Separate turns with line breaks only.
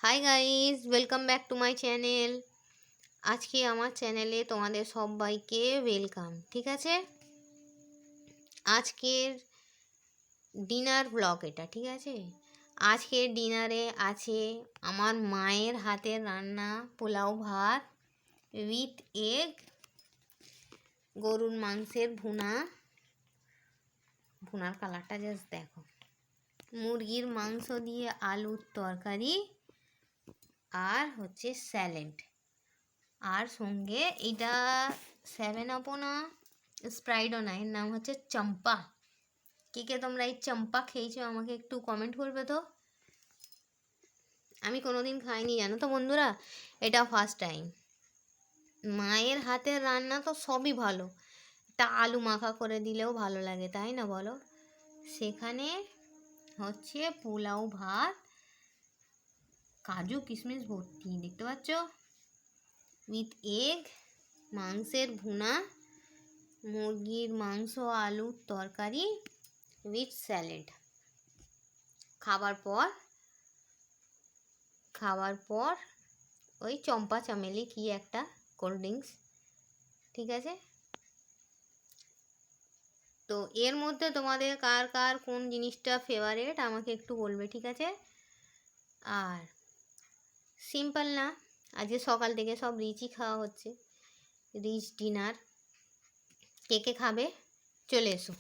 Hi guys, welcome back to my channel. আজকে আমার চ্যানেলে তোমাদের সবাইকে ওয়েলকাম। ঠিক আছে, আজকের ডিনার ব্লগ এটা। ঠিক আছে, আজকের ডিনারে আছে আমার মায়ের হাতের রান্না পোলাও ভাত উইথ এগ, গরুর মাংসের ভুনার কালারটা জাস্ট দেখো, মুরগির মাংস দিয়ে আলুর তরকারি, আর হচ্ছে স্যালাড, আর সঙ্গে এটা 7 আপও না, স্প্রাইটও না, এর নাম হচ্ছে চম্পা। কে কে তোমরা এই চম্পা খেয়েছো আমাকে একটু কমেন্ট করবে তো। আমি কোনোদিন খাইনি জানো তো বন্ধুরা, এটা ফার্স্ট টাইম। মায়ের হাতের রান্না তো সবই ভালো, তা আলু মাখা করে দিলেও ভালো লাগে, তাই না বলো। সেখানে হচ্ছে পোলাও ভাত, কাজু কিশমিশ ভর্তি, দেখতে পাচ্ছ, উইথ এগ, মাংসের ভুনা, মুরগির মাংস আলুর তরকারি উইথ স্যালাড। খাবার পর ওই চম্পা চামেলি কি একটা কোল্ড ড্রিঙ্কস। ঠিক আছে, তো এর মধ্যে তোমাদের কার কার কোন জিনিসটা ফেভারিট আমাকে একটু বলবে। ঠিক আছে, আর সিম্পল না, আজকে সকাল থেকে সব রিচই খাওয়া হচ্ছে, রিচ ডিনার। কে কে খাবে চলে এসো।